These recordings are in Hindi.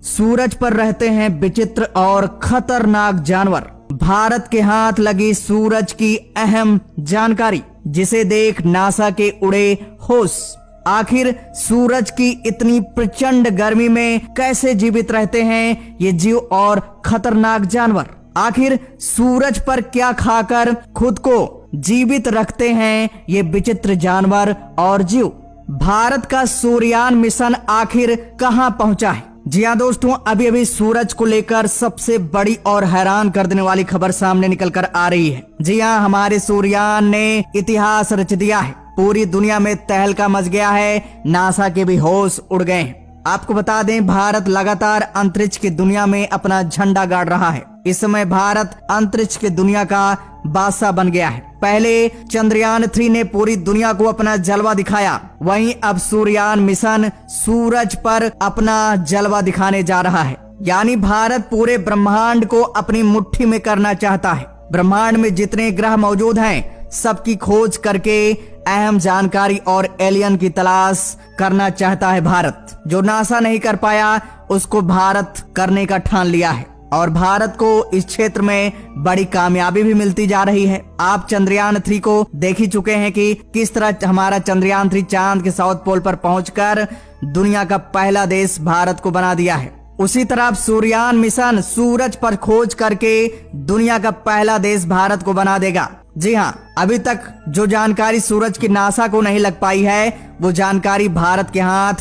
सूरज पर रहते हैं विचित्र और खतरनाक जानवर। भारत के हाथ लगी सूरज की अहम जानकारी, जिसे देख नासा के उड़े होश। आखिर सूरज की इतनी प्रचंड गर्मी में कैसे जीवित रहते हैं ये जीव और खतरनाक जानवर? आखिर सूरज पर क्या खाकर खुद को जीवित रखते हैं ये विचित्र जानवर और जीव? भारत का सूर्ययान मिशन आखिर कहां पहुंचा है? जी हाँ दोस्तों, अभी अभी सूरज को लेकर सबसे बड़ी और हैरान कर देने वाली खबर सामने निकल कर आ रही है। जी हाँ, हमारे सूर्ययान ने इतिहास रच दिया है। पूरी दुनिया में तहलका मच गया है, नासा के भी होश उड़ गए हैं। आपको बता दें, भारत लगातार अंतरिक्ष की दुनिया में अपना झंडा गाड़ रहा है। इस समय भारत अंतरिक्ष की दुनिया का बादशाह बन गया है। पहले चंद्रयान 3 ने पूरी दुनिया को अपना जलवा दिखाया, वहीं अब सूर्ययान मिशन सूरज पर अपना जलवा दिखाने जा रहा है। यानी भारत पूरे ब्रह्मांड को अपनी मुट्ठी में करना चाहता है। ब्रह्मांड में जितने ग्रह मौजूद हैं, सबकी खोज करके अहम जानकारी और एलियन की तलाश करना चाहता है भारत। जो नासा नहीं कर पाया, उसको भारत करने का ठान लिया है और भारत को इस क्षेत्र में बड़ी कामयाबी भी मिलती जा रही है। आप चंद्रयान 3 को देख ही चुके हैं कि किस तरह हमारा चंद्रयान 3 चांद के साउथ पोल पर पहुंचकर दुनिया का पहला देश भारत को बना दिया है। उसी तरह सूर्ययान मिशन सूरज पर खोज करके दुनिया का पहला देश भारत को बना देगा। जी हाँ, अभी तक जो जानकारी सूरज की नासा को नहीं लग पाई है, वो जानकारी भारत के हाथ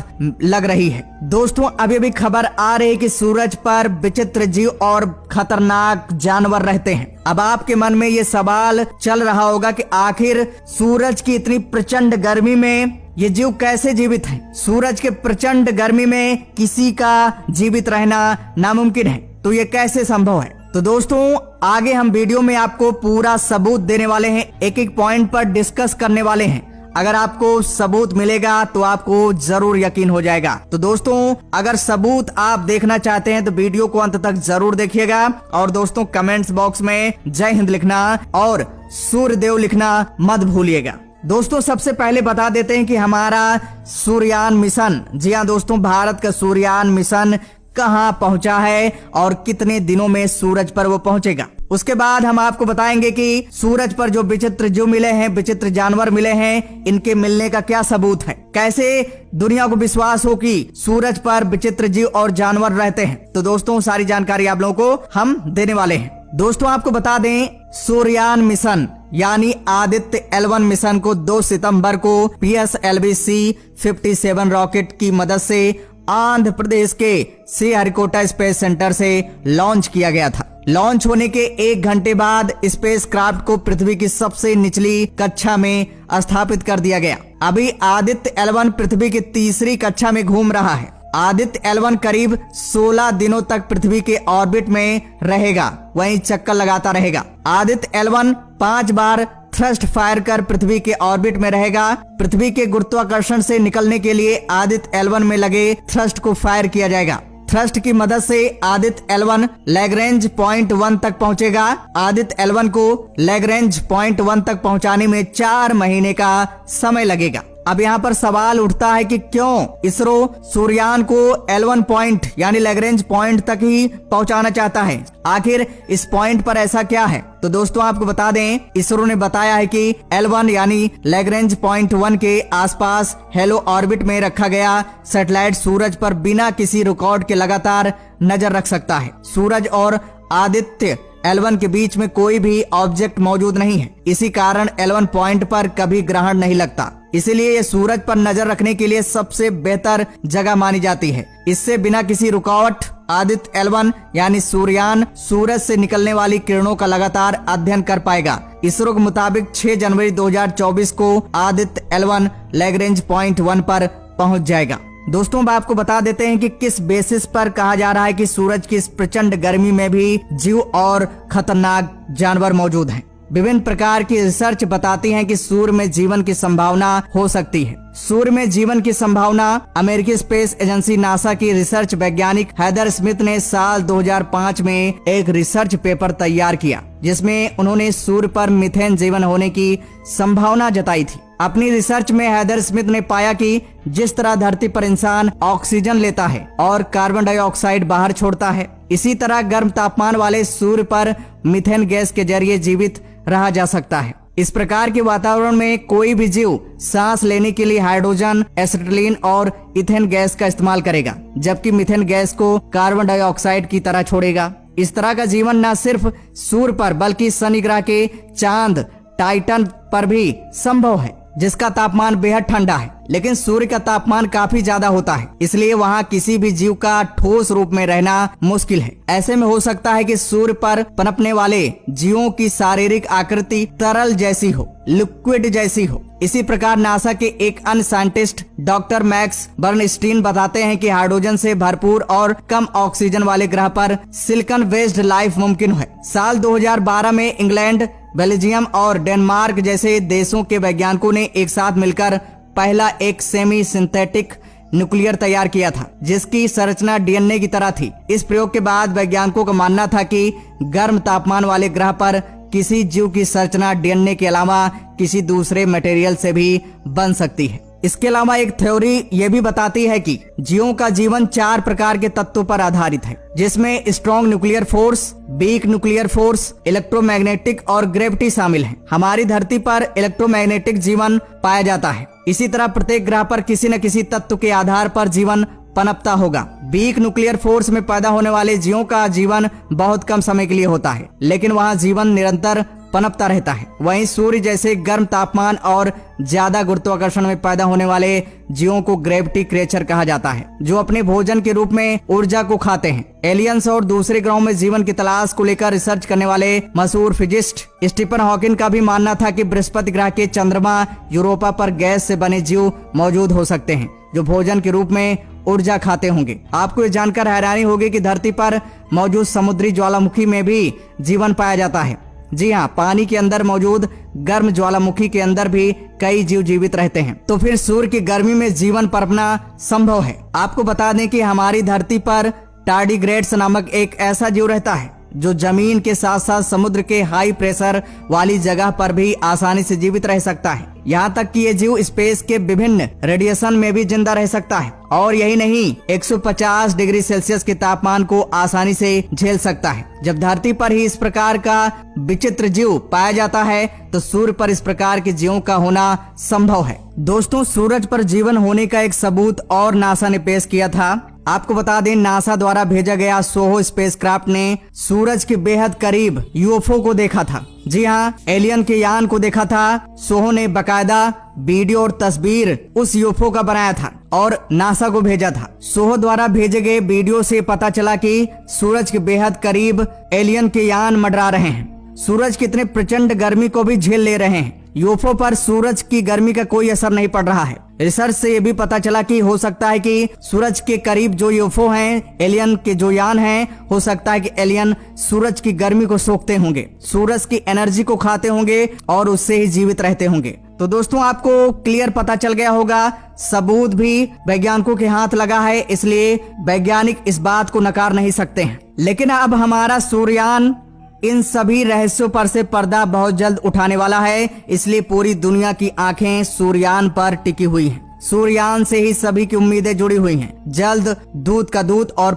लग रही है। दोस्तों, अभी अभी खबर आ रही है कि सूरज पर विचित्र जीव और खतरनाक जानवर रहते हैं। अब आपके मन में ये सवाल चल रहा होगा कि आखिर सूरज की इतनी प्रचंड गर्मी में ये जीव कैसे जीवित हैं? सूरज के प्रचंड गर्मी में किसी का जीवित रहना नामुमकिन है, तो ये कैसे संभव है? तो दोस्तों, आगे हम वीडियो में आपको पूरा सबूत देने वाले हैं, एक एक पॉइंट पर डिस्कस करने वाले हैं। अगर आपको सबूत मिलेगा तो आपको जरूर यकीन हो जाएगा। तो दोस्तों, अगर सबूत आप देखना चाहते हैं तो वीडियो को अंत तक जरूर देखिएगा। और दोस्तों, कमेंट्स बॉक्स में जय हिंद लिखना और सूर्यदेव लिखना मत भूलिएगा। दोस्तों, सबसे पहले बता देते हैं कि हमारा सूर्ययान मिशन, जी हाँ दोस्तों, भारत का सूर्ययान मिशन कहां पहुंचा है और कितने दिनों में सूरज पर वो पहुंचेगा। उसके बाद हम आपको बताएंगे कि सूरज पर जो विचित्र जीव मिले हैं, विचित्र जानवर मिले हैं, इनके मिलने का क्या सबूत है, कैसे दुनिया को विश्वास हो कि सूरज पर विचित्र जीव और जानवर रहते हैं। तो दोस्तों, सारी जानकारी आप लोगों को हम देने वाले हैं। दोस्तों, आपको बता दें, सूर्ययान मिशन यानी आदित्य L1 मिशन को 2 सितंबर को PSLV-C57 रॉकेट की मदद से आंध्र प्रदेश के श्रीहरिकोटा स्पेस सेंटर से लॉन्च किया गया था। लॉन्च होने के 1 घंटे बाद स्पेस क्राफ्ट को पृथ्वी की सबसे निचली कक्षा में स्थापित कर दिया गया। अभी आदित्य L1 पृथ्वी की तीसरी कक्षा में घूम रहा है। आदित्य L1 करीब 16 दिनों तक पृथ्वी के ऑर्बिट में रहेगा, वहीं चक्कर लगाता रहेगा। आदित्य L1 5 बार थ्रस्ट फायर कर पृथ्वी के ऑर्बिट में रहेगा। पृथ्वी के गुरुत्वाकर्षण से निकलने के लिए आदित्य L1 में लगे थ्रस्ट को फायर किया जाएगा। थ्रस्ट की मदद से आदित्य L1 लैग्रेंज पॉइंट 1 तक पहुंचेगा। आदित्य L1 को लैग्रेंज पॉइंट 1 तक पहुंचाने में 4 महीने का समय लगेगा। अब यहाँ पर सवाल उठता है कि क्यों इसरो सूर्ययान को L1 पॉइंट यानी लैग्रेंज पॉइंट तक ही पहुंचाना चाहता है? आखिर इस पॉइंट पर ऐसा क्या है? तो दोस्तों, आपको बता दें, इसरो ने बताया है कि L1 यानी लैग्रेंज पॉइंट 1 के आसपास हेलो ऑर्बिट में रखा गया सैटेलाइट सूरज पर बिना किसी रिकॉर्ड के लगातार नजर रख सकता है। सूरज और आदित्य L1 के बीच में कोई भी ऑब्जेक्ट मौजूद नहीं है। इसी कारण L1 पॉइंट पर कभी ग्रहण नहीं लगता। इसीलिए ये सूरज पर नजर रखने के लिए सबसे बेहतर जगह मानी जाती है। इससे बिना किसी रुकावट आदित्य L1 यानी सूर्ययान सूरज से निकलने वाली किरणों का लगातार अध्ययन कर पाएगा। इसरो के मुताबिक 6 जनवरी 2024 को आदित्य L1 लैग्रेंज पॉइंट 1 पर पहुंच जाएगा। दोस्तों, अब आपको बता देते हैं कि किस बेसिस पर कहा जा रहा है कि सूरज की इस प्रचंड गर्मी में भी जीव और खतरनाक जानवर मौजूद हैं। विभिन्न प्रकार की रिसर्च बताती है कि सूर्य में जीवन की संभावना हो सकती है। सूर्य में जीवन की संभावना अमेरिकी स्पेस एजेंसी नासा की रिसर्च वैज्ञानिक हेदर स्मिथ ने साल 2005 में एक रिसर्च पेपर तैयार किया, जिसमें उन्होंने सूर्य पर मीथेन जीवन होने की संभावना जताई थी। अपनी रिसर्च में हेदर स्मिथ ने पाया कि जिस तरह धरती पर इंसान ऑक्सीजन लेता है और कार्बन डाइऑक्साइड बाहर छोड़ता है, इसी तरह गर्म तापमान वाले सूर्य पर मीथेन गैस के जरिए जीवित रहा जा सकता है। इस प्रकार के वातावरण में कोई भी जीव सांस लेने के लिए हाइड्रोजन, एसिटिलीन और इथेन गैस का इस्तेमाल करेगा, जबकि मीथेन गैस को कार्बन डाइऑक्साइड की तरह छोड़ेगा। इस तरह का जीवन न सिर्फ सूर्य पर बल्कि शनि ग्रह के चांद टाइटन पर भी संभव है, जिसका तापमान बेहद ठंडा है, लेकिन सूर्य का तापमान काफी ज्यादा होता है, इसलिए वहाँ किसी भी जीव का ठोस रूप में रहना मुश्किल है। ऐसे में हो सकता है कि सूर्य पर पनपने वाले जीवों की शारीरिक आकृति तरल जैसी हो, लिक्विड जैसी हो। इसी प्रकार नासा के एक अन्य साइंटिस्ट डॉक्टर मैक्स बर्नस्टीन बताते हैं कि हाइड्रोजन से भरपूर और कम ऑक्सीजन वाले ग्रह पर सिलिकॉन बेस्ड लाइफ मुमकिन है। साल 2012 में इंग्लैंड, बेल्जियम और डेनमार्क जैसे देशों के वैज्ञानिकों ने एक साथ मिलकर पहला एक सेमी सिंथेटिक न्यूक्लियर तैयार किया था, जिसकी संरचना डीएनए की तरह थी। इस प्रयोग के बाद वैज्ञानिकों का मानना था कि गर्म तापमान वाले ग्रह पर किसी जीव की संरचना डीएनए के अलावा किसी दूसरे मटेरियल से भी बन सकती है। इसके अलावा एक थ्योरी ये भी बताती है कि जीवों का जीवन 4 प्रकार के तत्वों पर आधारित है, जिसमें strong nuclear force, weak nuclear force, electromagnetic और ग्रेविटी शामिल है। हमारी धरती पर इलेक्ट्रोमैग्नेटिक जीवन पाया जाता है। इसी तरह प्रत्येक ग्रह पर किसी न किसी तत्व के आधार पर जीवन पनपता होगा। वीक न्यूक्लियर फोर्स में पैदा होने वाले जीवों का जीवन बहुत कम समय के लिए होता है, लेकिन वहाँ जीवन निरंतर पनपता रहता है। वहीं सूर्य जैसे गर्म तापमान और ज्यादा गुरुत्वाकर्षण में पैदा होने वाले जीवों को ग्रेविटी क्रिएचर कहा जाता है, जो अपने भोजन के रूप में ऊर्जा को खाते हैं। एलियंस और दूसरे ग्रहों में जीवन की तलाश को लेकर रिसर्च करने वाले मशहूर फिजिस्ट स्टीफन हॉकिंग का भी मानना था कि बृहस्पति ग्रह के चंद्रमा यूरोपा पर गैस से बने जीव मौजूद हो सकते हैं, जो भोजन के रूप में ऊर्जा खाते होंगे। आपको ये जानकर हैरानी होगी कि धरती पर मौजूद समुद्री ज्वालामुखी में भी जीवन पाया जाता है। जी हाँ, पानी के अंदर मौजूद गर्म ज्वालामुखी के अंदर भी कई जीव जीवित रहते हैं। तो फिर सूर्य की गर्मी में जीवन पनपना संभव है। आपको बता दें कि हमारी धरती पर टार्डिग्रेड्स नामक एक ऐसा जीव रहता है, जो जमीन के साथ साथ समुद्र के हाई प्रेशर वाली जगह पर भी आसानी से जीवित रह सकता है। यहाँ तक कि ये जीव स्पेस के विभिन्न रेडिएशन में भी जिंदा रह सकता है, और यही नहीं 150 डिग्री सेल्सियस के तापमान को आसानी से झेल सकता है। जब धरती पर ही इस प्रकार का विचित्र जीव पाया जाता है, तो सूर्य पर इस प्रकार के जीवों का होना संभव है। दोस्तों, सूरज पर जीवन होने का एक सबूत और नासा ने पेश किया था। आपको बता दें, नासा द्वारा भेजा गया सोहो स्पेसक्राफ्ट ने सूरज के बेहद करीब यूएफओ को देखा था। जी हाँ, एलियन के यान को देखा था। सोहो ने बकायदा वीडियो और तस्वीर उस यूएफओ का बनाया था और नासा को भेजा था। सोहो द्वारा भेजे गए वीडियो से पता चला कि सूरज के बेहद करीब एलियन के यान मंडरा रहे हैं। सूरज कितने प्रचंड गर्मी को भी झेल ले रहे हैं। यूएफओ पर सूरज की गर्मी का कोई असर नहीं पड़ रहा है। रिसर्च से ये भी पता चला कि हो सकता है कि सूरज के करीब जो यूएफओ हैं, एलियन के जो यान हैं, हो सकता है कि एलियन सूरज की गर्मी को सोखते होंगे, सूरज की एनर्जी को खाते होंगे और उससे ही जीवित रहते होंगे। तो दोस्तों, आपको क्लियर पता चल गया होगा, सबूत भी वैज्ञानिकों के हाथ लगा है, इसलिए वैज्ञानिक इस बात को नकार नहीं सकते हैं। लेकिन अब हमारा सूर्ययान इन सभी रहस्यों पर से पर्दा बहुत जल्द उठाने वाला है, इसलिए पूरी दुनिया की आंखें सूर्ययान पर टिकी हुई हैं। सूर्ययान से ही सभी की उम्मीदें जुड़ी हुई हैं। जल्द दूध का दूध और